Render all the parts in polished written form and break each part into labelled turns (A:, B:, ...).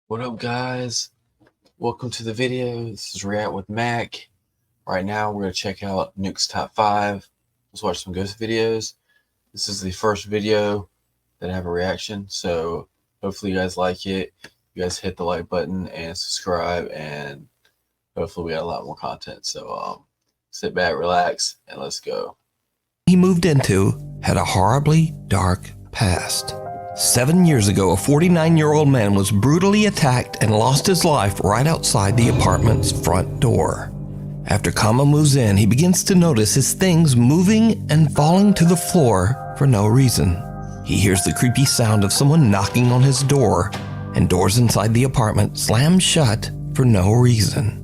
A: What up, guys? Welcome to the video. This is React with Mac. Right now we're going to check out Nukes top 5. Let's watch some ghost videos. This is the first video that I have a reaction, so hopefully you guys like it. You guys hit the like button and subscribe, and hopefully we got a lot more content. So sit back, relax, and let's go.
B: He moved into had a horribly dark past. 7 years ago, a 49-year-old man was brutally attacked and lost his life right outside the apartment's front door. After Kama moves in, he begins to notice his things moving and falling to the floor for no reason. He hears the creepy sound of someone knocking on his door, and doors inside the apartment slam shut for no reason.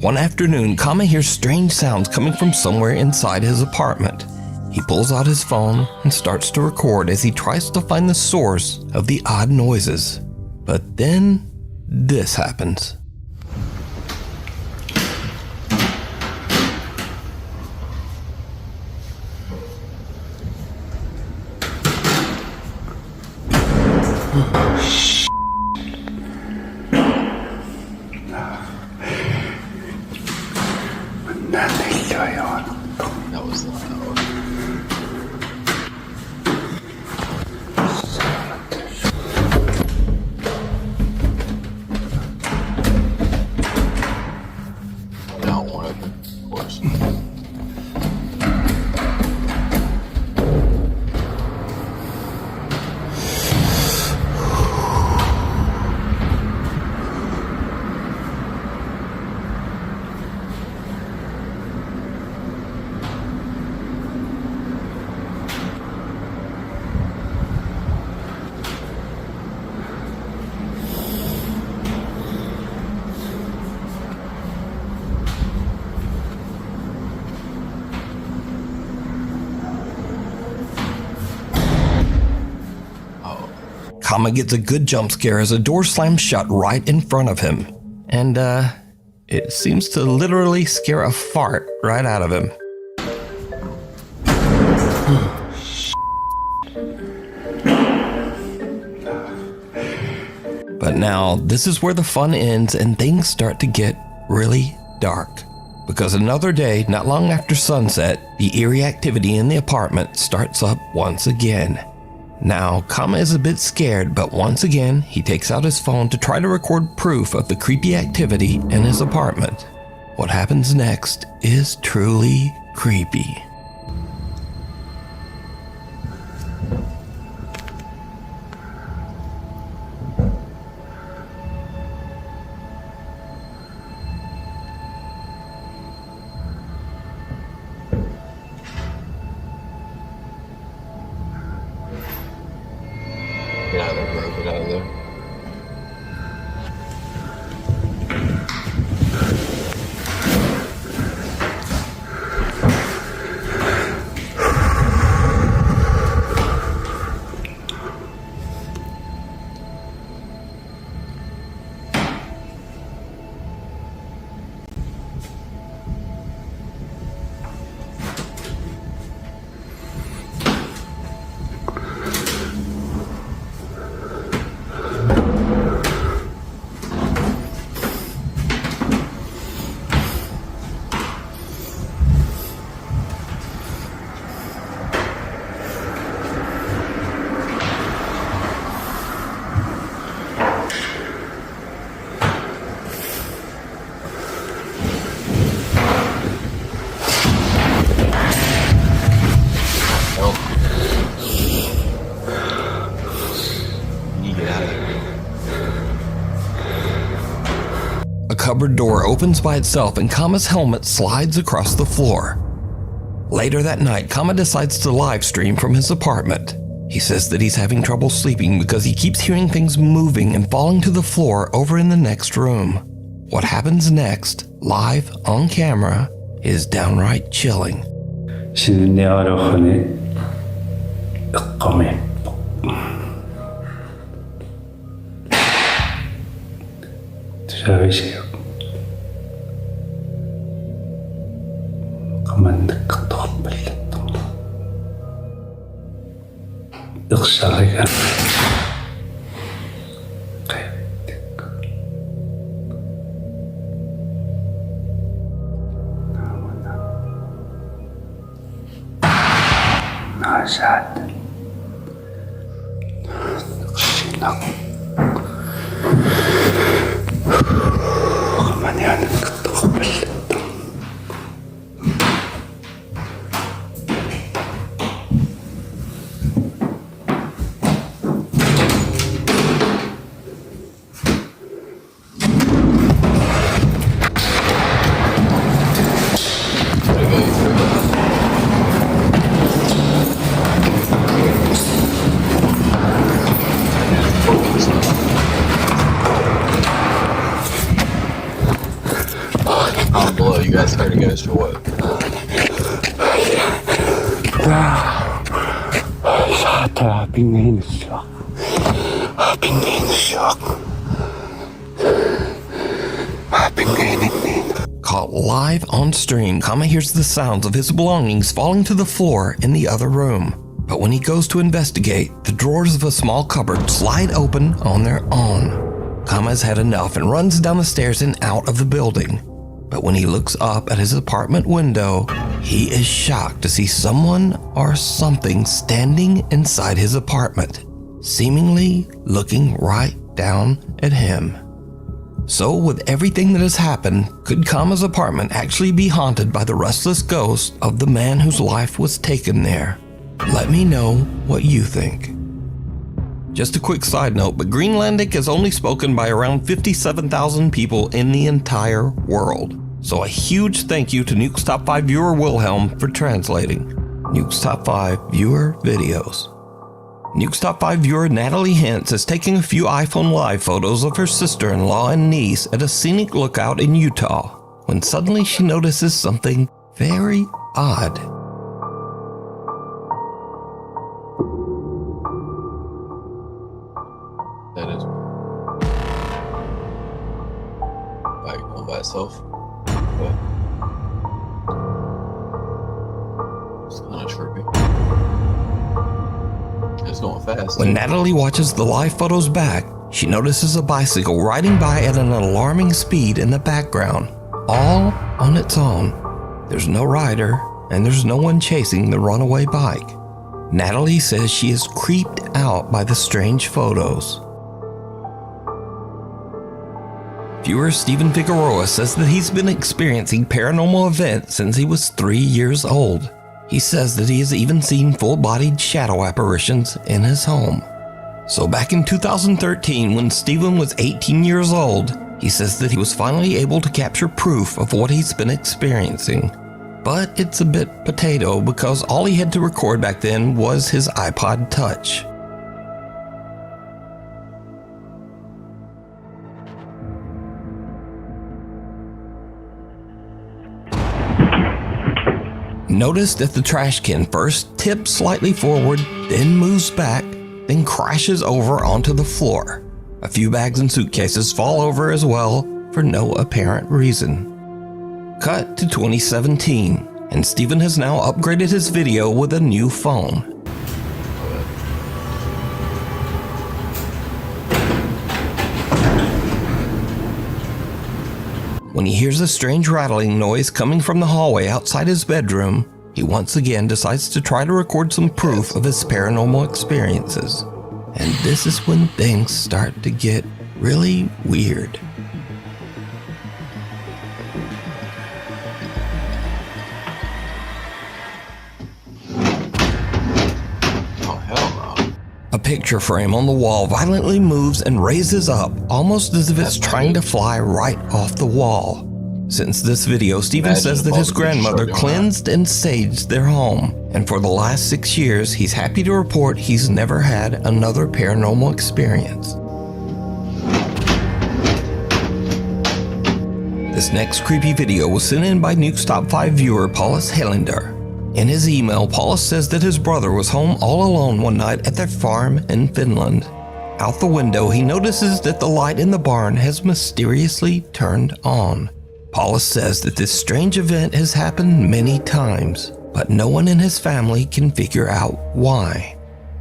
B: One afternoon, Kama hears strange sounds coming from somewhere inside his apartment. He pulls out his phone and starts to record as he tries to find the source of the odd noises. But then, this happens.
A: That was loud. Now one open, of course.
B: Kama gets a good jump scare as a door slams shut right in front of him. And, it seems to literally scare a fart right out of him. But now, this is where the fun ends and things start to get really dark. Because another day, not long after sunset, the eerie activity in the apartment starts up once again. Now, Kama is a bit scared, but once again, he takes out his phone to try to record proof of the creepy activity in his apartment. What happens next is truly creepy.
A: Get out of there, bro. Get out of there.
B: A cupboard door opens by itself and Kama's helmet slides across the floor. Later that night, Kama decides to live stream from his apartment. He says that he's having trouble sleeping because he keeps hearing things moving and falling to the floor over in the next room. What happens next, live on camera, is downright chilling.
C: Iqshaqiga qaybetdik. lang. Kamanianan ko ito kapalit.
A: Below, you guys scared of ghosts or what?
B: Caught live on stream, Kama hears the sounds of his belongings falling to the floor in the other room. But when he goes to investigate, the drawers of a small cupboard slide open on their own. Kama's had enough and runs down the stairs and out of the building. But when he looks up at his apartment window, he is shocked to see someone or something standing inside his apartment, seemingly looking right down at him. So with everything that has happened, could Kama's apartment actually be haunted by the restless ghost of the man whose life was taken there? Let me know what you think. Just a quick side note, but Greenlandic is only spoken by around 57,000 people in the entire world. So a huge thank you to Nukes Top 5 viewer Wilhelm for translating. Nukes Top 5 viewer videos. Nukes Top 5 viewer Natalie Hintz is taking a few iPhone Live photos of her sister-in-law and niece at a scenic lookout in Utah, when suddenly she notices something very odd.
A: That is like all by itself. But it's kind of trippy. It's going fast.
B: When Natalie watches the live photos back, she notices a bicycle riding by at an alarming speed in the background, all on its own. There's no rider, and there's no one chasing the runaway bike. Natalie says she is creeped out by the strange photos. Viewer Steven Figueroa says that he's been experiencing paranormal events since he was 3 years old. He says that he has even seen full-bodied shadow apparitions in his home. So back in 2013, when Steven was 18 years old, he says that he was finally able to capture proof of what he's been experiencing. But it's a bit potato because all he had to record back then was his iPod Touch. Notice that the trash can first tips slightly forward, then moves back, then crashes over onto the floor. A few bags and suitcases fall over as well for no apparent reason. Cut to 2017, and Steven has now upgraded his video with a new phone. When he hears a strange rattling noise coming from the hallway outside his bedroom, he once again decides to try to record some proof of his paranormal experiences. And this is when things start to get really weird.
A: Oh, hell no.
B: A picture frame on the wall violently moves and raises up, almost as if it's trying to fly right off the wall. Since this video, Steven says that his grandmother cleansed and saged their home, and for the last 6 years, he's happy to report he's never had another paranormal experience. This next creepy video was sent in by Nukes Top 5 viewer Paulus Helander. In his email, Paulus says that his brother was home all alone one night at their farm in Finland. Out the window, he notices that the light in the barn has mysteriously turned on. Paulus says that this strange event has happened many times, but no one in his family can figure out why.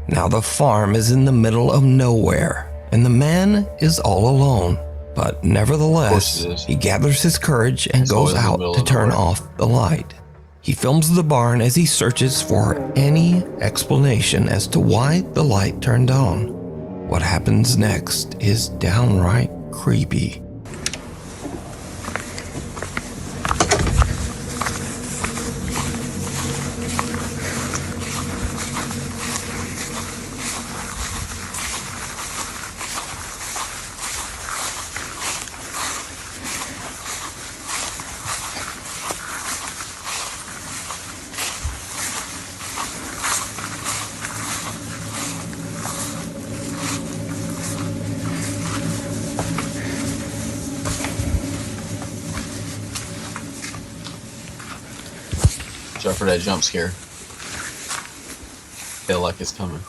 B: Now the farm is in the middle of nowhere, and the man is all alone. But nevertheless, he gathers his courage and goes out to turn off the light. He films the barn as he searches for any explanation as to why the light turned on. What happens next is downright creepy.
A: Watch out for that jump scare. Feel like it's coming.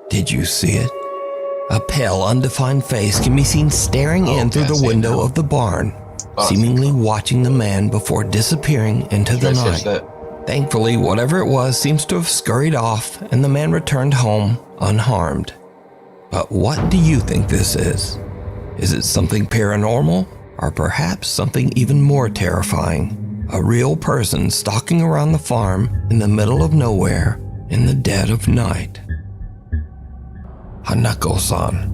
B: Did you see it? A pale, undefined face can be seen staring in through the window of the barn, seemingly watching the man before disappearing into the night. Thankfully, whatever it was seems to have scurried off, and the man returned home unharmed. But what do you think this is? Is it something paranormal, or perhaps something even more terrifying? A real person stalking around the farm in the middle of nowhere in the dead of night. Hanako-san.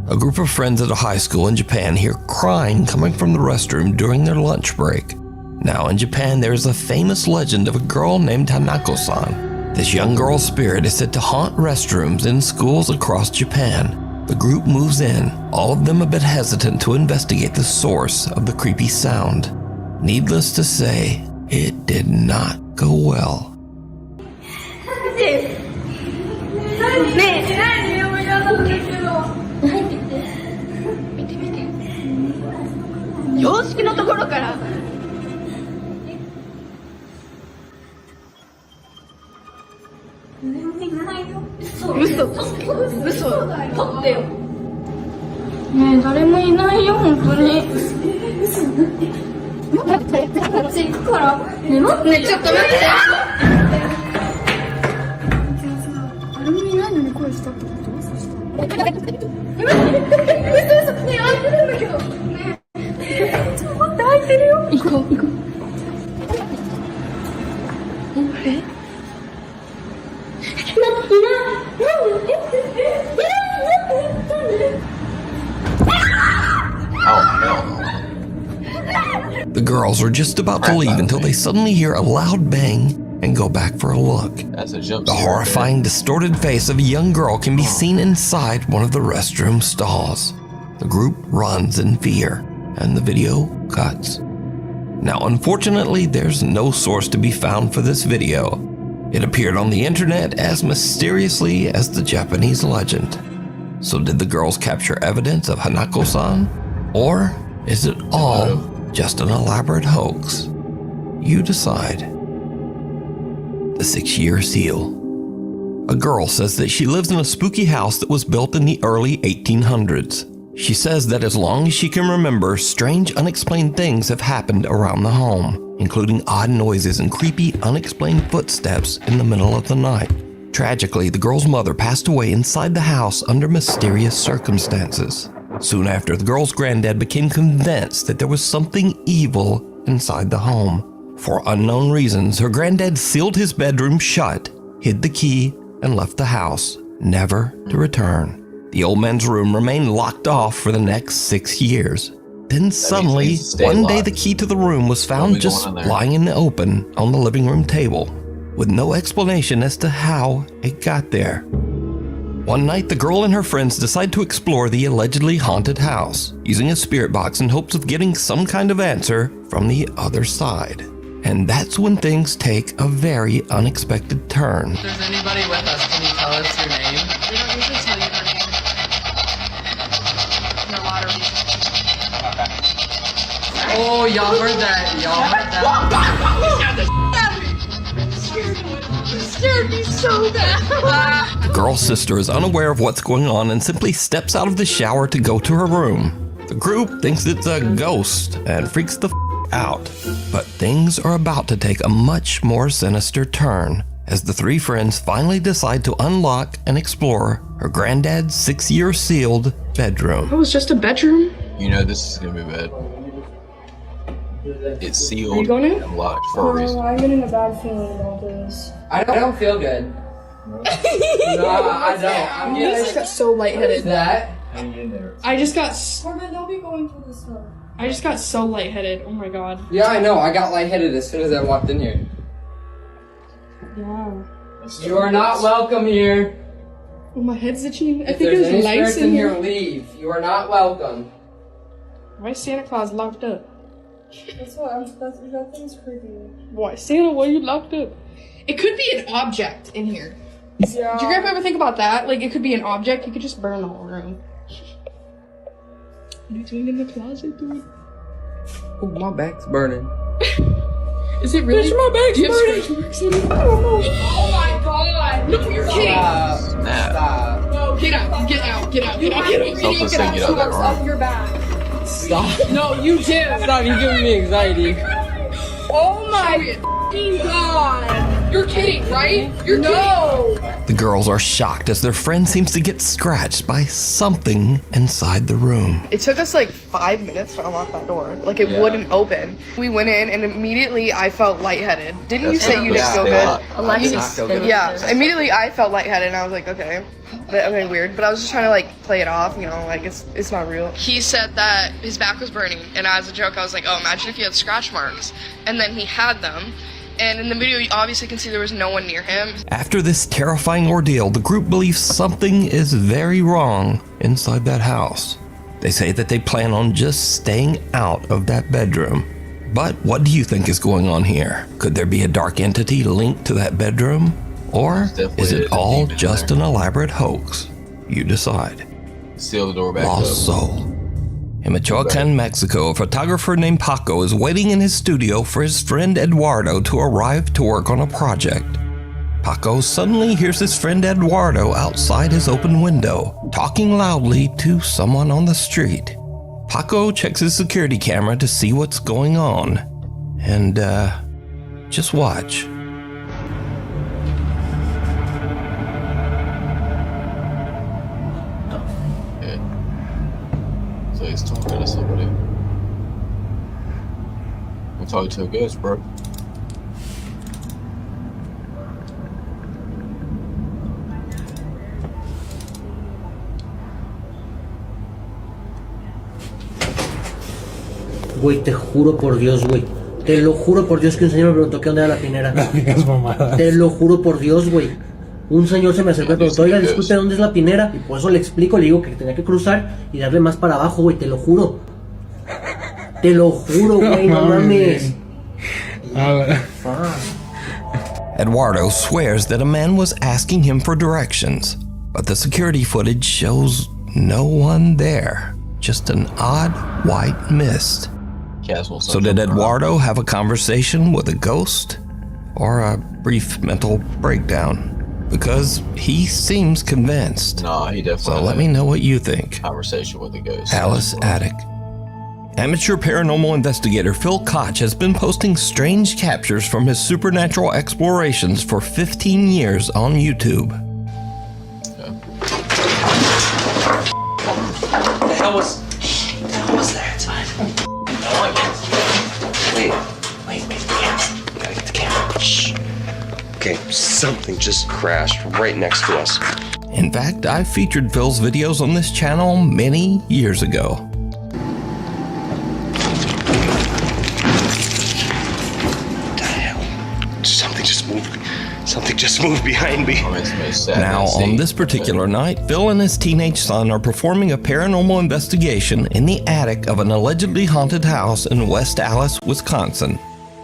B: A group of friends at a high school in Japan hear crying coming from the restroom during their lunch break. Now in Japan, there is a famous legend of a girl named Hanako-san. This young girl's spirit is said to haunt restrooms in schools across Japan. The group moves in, all of them a bit hesitant to investigate the source of the creepy sound. Needless to say, it did not go well. The girls are just about to leave until they suddenly hear a loud bang and go back for a look. The horrifying, distorted face of a young girl can be seen inside one of the restroom stalls. The group runs in fear, and the video cuts. Now, unfortunately, there's no source to be found for this video. It appeared on the internet as mysteriously as the Japanese legend. So did the girls capture evidence of Hanako-san? Or is it all just an elaborate hoax? You decide. The 6-year seal. A girl says that she lives in a spooky house that was built in the early 1800s. She says that as long as she can remember, strange, unexplained things have happened around the home, including odd noises and creepy, unexplained footsteps in the middle of the night. Tragically, the girl's mother passed away inside the house under mysterious circumstances. Soon after, the girl's granddad became convinced that there was something evil inside the home. For unknown reasons, her granddad sealed his bedroom shut, hid the key, and left the house, never to return. The old man's room remained locked off for the next 6 years. Then suddenly, one day the key to the room was found just lying in the open on the living room table, with no explanation as to how it got there. One night, the girl and her friends decide to explore the allegedly haunted house, using a spirit box in hopes of getting some kind of answer from the other side. And that's when things take a very unexpected turn.
D: If there's anybody with us, can you tell us your name? We don't usually tell you your name. In a lot of Oh, y'all heard that. Y'all heard that. You scared me so bad.
B: The girl's sister is unaware of what's going on and simply steps out of the shower to go to her room. The group thinks it's a ghost and freaks the out. But things are about to take a much more sinister turn as the three friends finally decide to unlock and explore her granddad's 6-year sealed bedroom.
E: Oh, it's just a bedroom?
A: You know this is gonna be bad. It's sealed
E: Are you going in?
A: and locked for a reason.
F: I'm getting a bad feeling about this.
G: I don't feel good. No, I don't. I'm
E: I
G: getting
E: just got so lightheaded.
G: that.
E: I just got
F: Corbin, don't be going through this stuff.
E: I just got so lightheaded. Oh my god.
G: Yeah, I know. I got lightheaded as soon as I walked in here.
E: Yeah.
G: You are not welcome here.
E: Oh, my head's itching. I
G: If
E: think
G: there's any
E: there's lights
G: spirits in here,
E: here.
G: leave. You are not welcome.
E: Why is Santa Claus locked up?
F: That thing's creepy.
E: Why, Santa, why are you locked up? It could be an object in here.
F: Yeah.
E: Did you guys ever think about that? Like, it could be an object. You could just burn the whole room. What are you doing in the closet, dude?
G: Oh, my back's burning.
E: Is it really?
G: My back's
E: Do you have
G: burning.
E: scratch marks on it? I don't know. Oh my god! No, you're kidding!
G: Stop.
A: Snap.
G: Stop.
E: No, get out, get out, get out, get out, get out,
A: Something
E: get
A: said
E: out.
A: get out of that
F: Up
A: room.
F: your back.
G: Stop.
E: No, you did.
G: Stop. You're giving me anxiety.
E: Oh my god! You're kidding, right? You're no.
B: The girls are shocked as their friend seems to get scratched by something inside the room.
E: It took us like 5 minutes to unlock that door. Like it wouldn't open. We went in and immediately I felt lightheaded. Didn't you say you didn't feel good?
G: Alexis.
E: Yeah. Immediately I felt lightheaded and I was like, okay. Okay, weird. But I was just trying to like play it off, you know, like it's not real. He said that his back was burning, and as a joke I was like, oh, imagine if he had scratch marks. And then he had them. And in the video, you obviously can see there was no one near him.
B: After this terrifying ordeal, the group believes something is very wrong inside that house. They say that they plan on just staying out of that bedroom. But what do you think is going on here? Could there be a dark entity linked to that bedroom? Or is it all just an elaborate hoax? You decide.
A: Seal the door back
B: Lost
A: up.
B: Soul. In Michoacan, Mexico, a photographer named Paco is waiting in his studio for his friend Eduardo to arrive to work on a project. Paco suddenly hears his friend Eduardo outside his open window, talking loudly to someone on the street. Paco checks his security camera to see what's going on. And, just watch.
A: So he's talking to somebody. I'm talking to a ghost, bro.
C: Güey, te juro por Dios, güey. Te lo juro por Dios que un señor me preguntó qué onda era la pinera.
H: No digas mamadas.
C: Te lo juro por Dios, güey. Un señor se me acercó y preguntó, oiga, disculpe, ¿dónde es la pinera? Y por eso le explico, le digo que tenía que cruzar y darle más para abajo, güey, te lo juro. Te lo juro, güey, no mames.
B: Eduardo swears that a man was asking him for directions, but the security footage shows no one there, just an odd white mist. So did Eduardo have a conversation with a ghost or a brief mental breakdown? Because he seems convinced.
A: No, he definitely.
B: So let me know what you think.
A: Conversation with the ghost.
B: Alice Attic. Amateur paranormal investigator Phil Koch has been posting strange captures from his supernatural explorations for 15 years on YouTube.
I: The hell was that? It's fine. Wait, get the camera. Gotta get the camera. Shh. Okay, something just crashed right next to us.
B: In fact, I featured Phil's videos on this channel many years ago.
I: What the hell? Something just moved. Something just moved behind me.
B: Now, on this particular night, Phil and his teenage son are performing a paranormal investigation in the attic of an allegedly haunted house in West Allis, Wisconsin.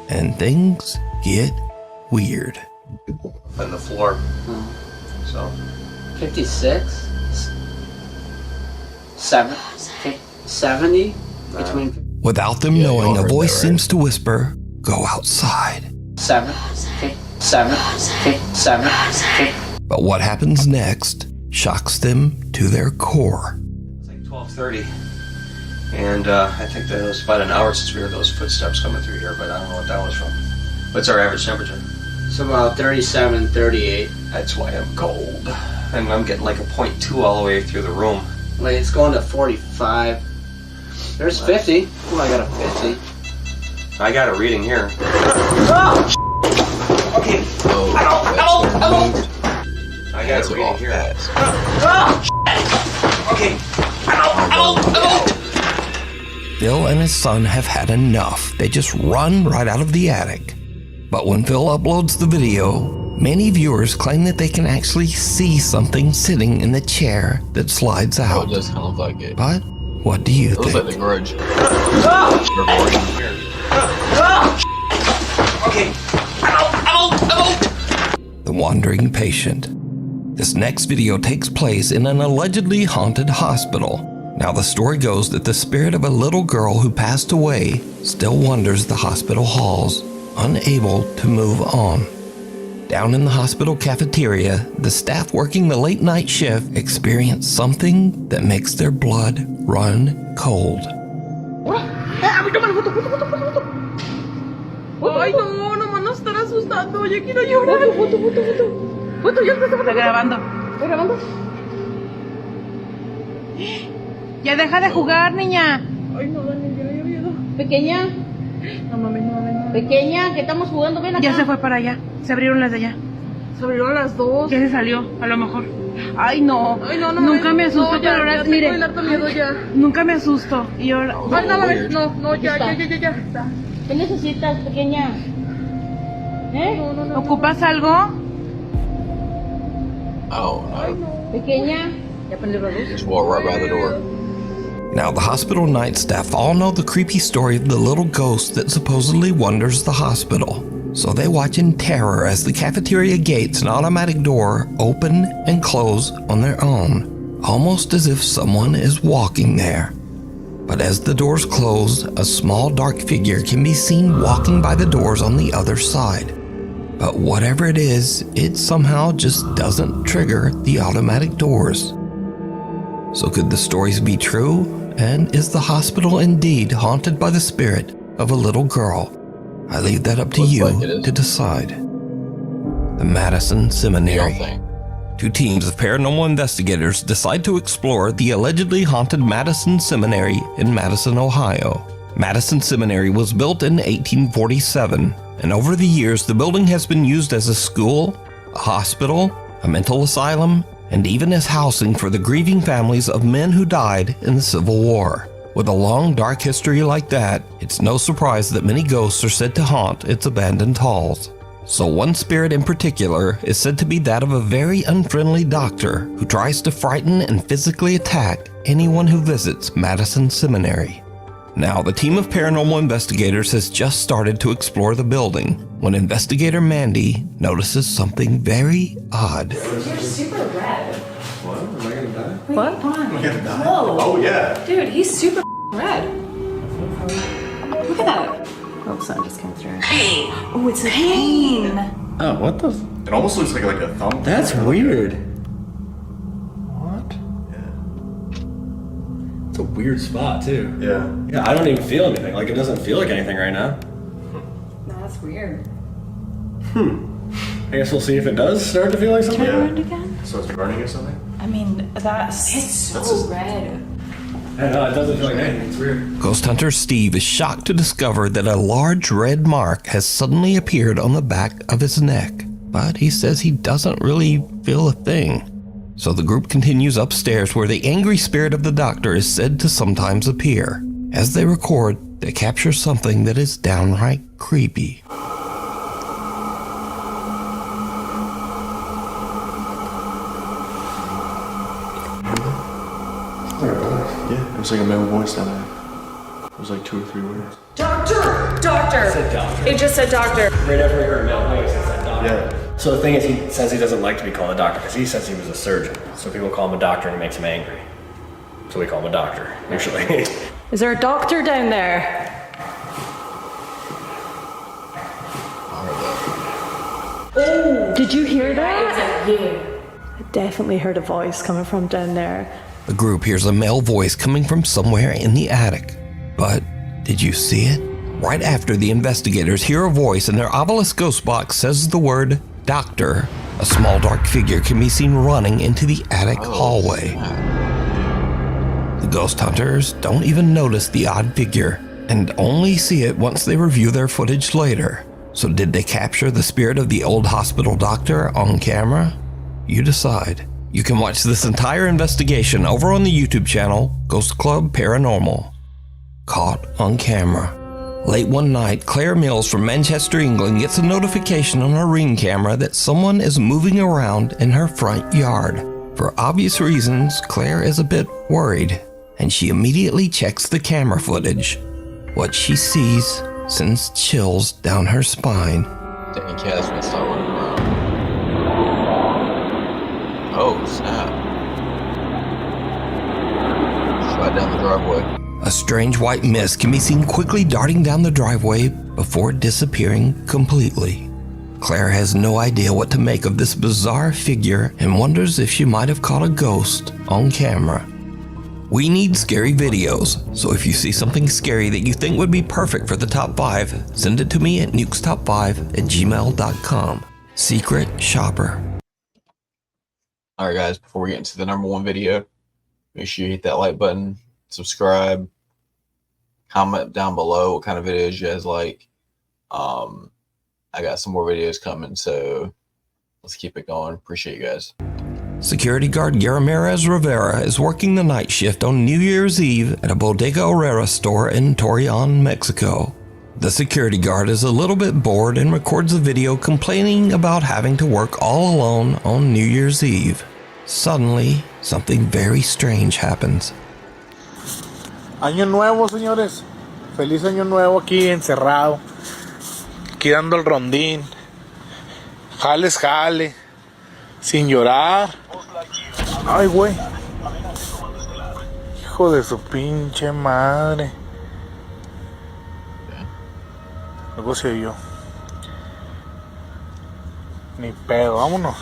B: And things get weird.
I: On the floor. So.
J: 56? 70? Between.
B: Without them knowing, a voice seems to whisper, "Go outside."
J: 7.
B: But what happens next shocks them to their core.
I: It's like 12:30. And I think that it was about an hour since we heard those footsteps coming through here, but I don't know what that was from. What's our average temperature?
J: It's about 37, 38.
I: That's why I'm cold. And I'm getting like a 0.2 all the way through the room.
J: Like, it's going to 45. There's 50. Oh, I got a 50.
I: I got a reading here. Okay.
A: Oh,
I: I got a reading here. Okay.
B: Phil and his son have had enough. They just run right out of the attic. But when Phil uploads the video, many viewers claim that they can actually see something sitting in the chair that slides
A: Oh,
B: out.
A: it does kind of look like it.
B: But what do you
A: It looks
B: think?
A: like the Grudge.
I: Okay.
B: The Wandering Patient. This next video takes place in an allegedly haunted hospital. Now the story goes that the spirit of a little girl who passed away still wanders the hospital halls, unable to move on. Down in the hospital cafeteria, the staff working the late night shift experience something that makes their blood run cold.
F: Ay, no, nomás nos están asustando. Yo quiero llorar. Foto, ya está grabando. ¿Está grabando?
H: Ya deja de jugar, niña.
F: Ay, no, Dani, ya miedo.
H: Pequeña,
F: No mames, no mames.
H: pequeña, que estamos jugando, ven acá.
E: Ya se fue para allá. Se abrieron las de allá.
F: Se abrieron las dos.
E: Ya se salió, a lo mejor. Ay, no.
F: Ay, no, no
E: Nunca me asusto,
F: no, ya,
E: pero ahora,
F: ya tengo
E: mire.
F: el harto miedo ya.
E: Nunca me asusto. Y ahora.
F: Ay, no,
A: weird.
F: no, ya.
H: ¿Qué necesitas, pequeña? ¿Eh?
F: No.
E: ¿Ocupas algo?
A: Oh, no.
H: Pequeña. ¿Ya prendió la luz?
A: Just walk right by the door.
B: Now, the hospital night staff all know the creepy story of the little ghost that supposedly wanders the hospital. So they watch in terror as the cafeteria gates and automatic door open and close on their own, almost as if someone is walking there. But as the doors close, a small dark figure can be seen walking by the doors on the other side. But whatever it is, it somehow just doesn't trigger the automatic doors. So could the stories be true? And is the hospital indeed haunted by the spirit of a little girl? I leave that up to
A: Looks
B: you
A: like it is.
B: to decide. The Madison
A: Real
B: Seminary.
A: thing.
B: Two teams of paranormal investigators decide to explore the allegedly haunted Madison Seminary in Madison, Ohio. Madison Seminary was built in 1847, and over the years the building has been used as a school, a hospital, a mental asylum, and even as housing for the grieving families of men who died in the Civil War. With a long, dark history like that, it's no surprise that many ghosts are said to haunt its abandoned halls. So one spirit in particular is said to be that of a very unfriendly doctor who tries to frighten and physically attack anyone who visits Madison Seminary. Now, the team of paranormal investigators has just started to explore the building when investigator Mandy notices something very odd.
K: You're super red.
G: What? Am I gonna die?
K: What?
G: Am I gonna die?
K: Whoa.
G: Oh, yeah.
K: Dude, he's super red. Look at that. Oh, sun just came through. Pain. Oh, it's a pain.
G: Oh, what the? It almost looks like a thumb. That's weird. What? Yeah. It's a weird spot, too. Yeah. Yeah, I don't even feel anything. Like, it doesn't feel like anything right now.
K: No, that's weird.
G: I guess we'll see if it does start to feel like something.
K: Turn around again.
G: So it's burning or something?
K: I mean, it's so red.
G: Yeah, no, it doesn't feel like anything. It's weird.
B: Ghost hunter Steve is shocked to discover that a large red mark has suddenly appeared on the back of his neck, but he says he doesn't really feel a thing. So the group continues upstairs where the angry spirit of the doctor is said to sometimes appear. As they record, they capture something that is downright creepy.
G: Yeah, it was like a male voice down there. It was like 2 or 3 words.
K: Doctor! Doctor!
G: It said doctor.
K: It just said doctor.
G: Right after we heard male voice, it said doctor. Yeah. So the thing is, he says he doesn't like to be called a doctor because he says he was a surgeon. So people call him a doctor and it makes him angry. So we call him a doctor, usually.
K: Is there a doctor down there? Oh! Did you hear that? Yeah. I definitely heard a voice coming from down there.
B: the group hears a male voice coming from somewhere in the attic. But did you see it? Right after the investigators hear a voice and their obelisk ghost box says the word doctor, a small dark figure can be seen running into the attic hallway. The ghost hunters don't even notice the odd figure and only see it once they review their footage later. So did they capture the spirit of the old hospital doctor on camera? You decide. You can watch this entire investigation over on the YouTube channel, Ghost Club Paranormal. Caught on camera. Late one night, Claire Mills from Manchester, England gets a notification on her Ring camera that someone is moving around in her front yard. For obvious reasons, Claire is a bit worried, and she immediately checks the camera footage. What she sees sends chills down her spine.
A: Dang, cat's gonna start running around. Oh, snap. Right down the driveway.
B: A strange white mist can be seen quickly darting down the driveway before disappearing completely. Claire has no idea what to make of this bizarre figure and wonders if she might have caught a ghost on camera. We need scary videos, so if you see something scary that you think would be perfect for the top 5, send it to me at nukestop5@gmail.com. Secret Shopper.
A: Alright guys, before we get into the #1 video, make sure you hit that like button, subscribe, comment down below what kind of videos you guys like. I got some more videos coming, so let's keep it going. Appreciate you guys.
B: Security guard Ramirez Rivera is working the night shift on New Year's Eve at a Bodega Herrera store in Torreon, Mexico. The security guard is a little bit bored and records a video complaining about having to work all alone on New Year's Eve. Suddenly, something very strange happens.
L: Año nuevo, señores. Feliz año nuevo aquí encerrado. Aquí dando el rondín. Jales, jale. Sin llorar. Ay, güey. Hijo de su pinche madre. Algo se oyó. Ni pedo, vámonos.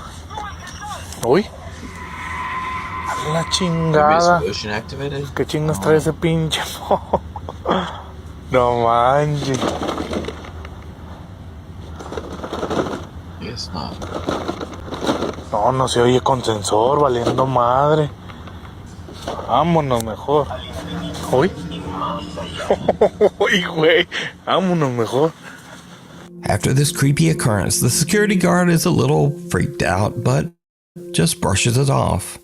L: Uy. A la chingada. ¿Qué chingas trae ese pinche? No manches. No, no se oye con sensor, valiendo madre. Vámonos mejor. Uy. Uy, güey. Vámonos mejor.
B: After this creepy occurrence, the security guard is a little freaked out, but just brushes it off.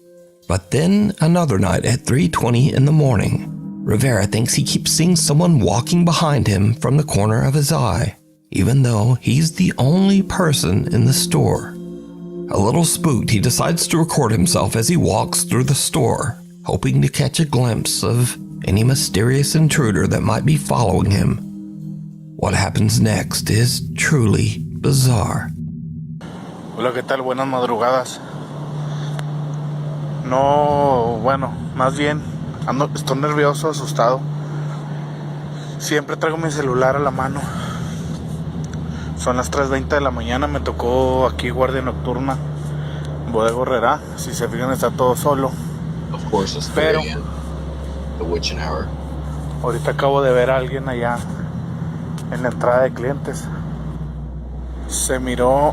B: But then another night at 3:20 in the morning, Rivera thinks he keeps seeing someone walking behind him from the corner of his eye, even though he's the only person in the store. A little spooked, he decides to record himself as he walks through the store, hoping to catch a glimpse of any mysterious intruder that might be following him. What happens next is truly bizarre.
L: Hola, ¿qué tal? Buenas madrugadas. No, bueno, más bien estoy nervioso, asustado. Siempre traigo mi celular a la mano. Son las 3:20 de la mañana, me tocó aquí guardia nocturna, Bodega Herrera. Si se fijan, está todo solo. Pero ahorita acabo de ver a alguien allá en la entrada de clientes. Se miró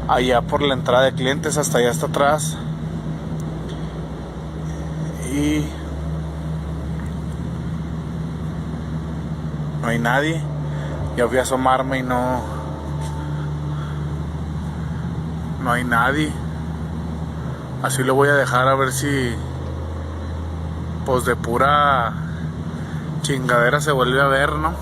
L: allá por la entrada de clientes, hasta allá hasta atrás. Y no hay nadie. Ya fui a asomarme y no hay nadie. Así lo voy a dejar, a ver si pues de pura chingadera se vuelve a ver, ¿no?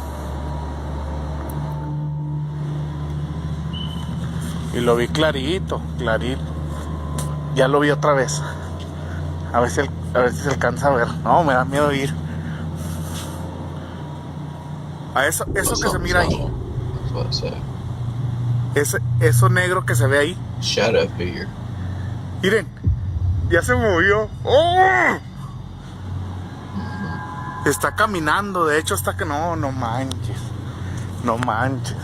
L: Y lo vi clarito, clarito. Ya lo vi otra vez. A ver si se alcanza a ver. No, me da miedo ir. A eso que se mira ahí. Eso negro que se ve ahí.
A: Shut up, figure.
L: Miren, ya se movió. ¡Oh! Está caminando, de hecho hasta que no manches. No manches.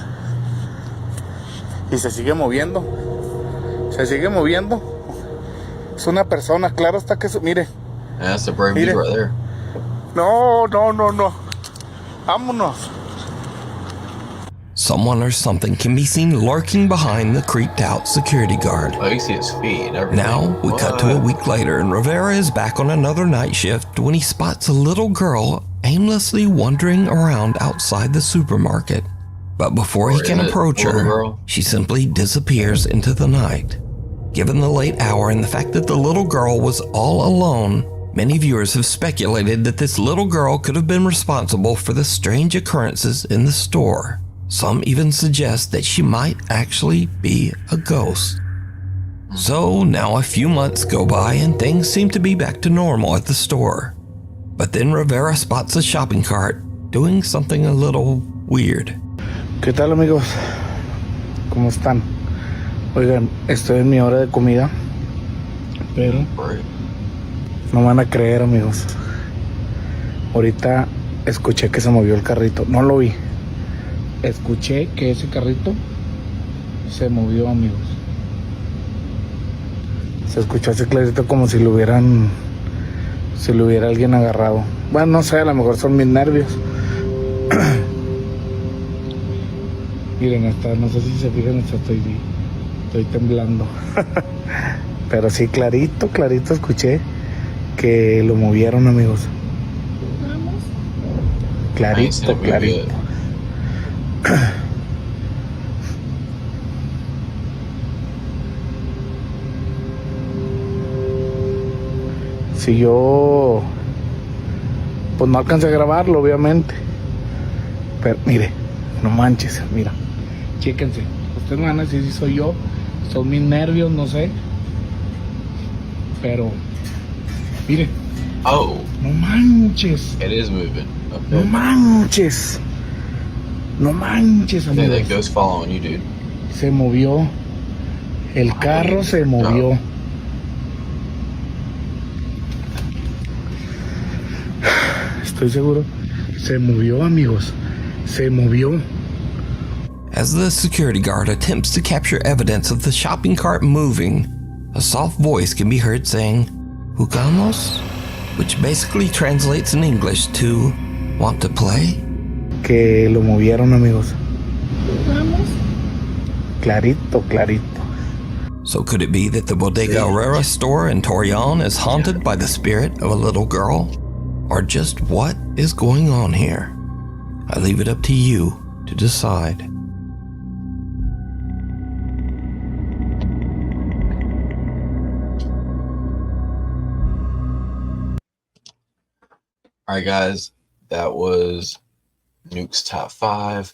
L: Y se sigue moviendo. Se sigue moviendo. Es una persona, claro está que mire.
A: That's a brave dude right there.
L: No. Vámonos.
B: Someone or something can be seen lurking behind the creeped out security guard.
A: Oh, you see his feet and everything.
B: Now we cut to a week later and Rivera is back on another night shift when he spots a little girl aimlessly wandering around outside the supermarket. But before he can approach her, she simply disappears into the night. Given the late hour and the fact that the little girl was all alone, many viewers have speculated that this little girl could have been responsible for the strange occurrences in the store. Some even suggest that she might actually be a ghost. So now a few months go by and things seem to be back to normal at the store. But then Rivera spots a shopping cart doing something a little weird.
L: ¿Qué tal, amigos? ¿Cómo están? Oigan, estoy en mi hora de comida, pero no van a creer, amigos. Ahorita escuché que se movió el carrito. No lo vi. Escuché que ese carrito se movió, amigos. Se escuchó así clarito como si lo hubiera alguien agarrado. Bueno, no sé, a lo mejor son mis nervios. Miren, hasta no sé si se fijan, hasta estoy temblando. Pero sí, clarito escuché que lo movieron, amigos. Clarito. Si yo pues no alcancé a grabarlo, obviamente, pero mire, no manches, mira, chéquense, ustedes me van a decir si soy yo, son mis nervios, no sé, pero mire, no manches,
A: it is moving. Okay.
L: No manches,
A: I think that ghost following you, dude.
L: Se movió, el carro se movió. Estoy seguro, se movió, amigos, se movió.
B: As the security guard attempts to capture evidence of the shopping cart moving, a soft voice can be heard saying, "Jugamos?" which basically translates in English to, "Want to play?"
L: Que lo movieron, amigos. Clarito.
B: So could it be that the Bodega Herrera store in Torreon is haunted by the spirit of a little girl? Or just what is going on here? I leave it up to you to decide.
A: Alright guys, that was Nuke's top 5,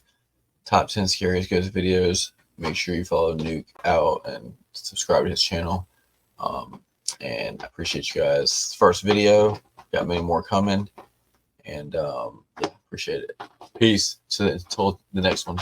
A: top 10 scariest ghost videos. Make sure you follow Nuke out and subscribe to his channel. And I appreciate you guys. First video, got many more coming. And yeah, appreciate it. Peace. Until the next one.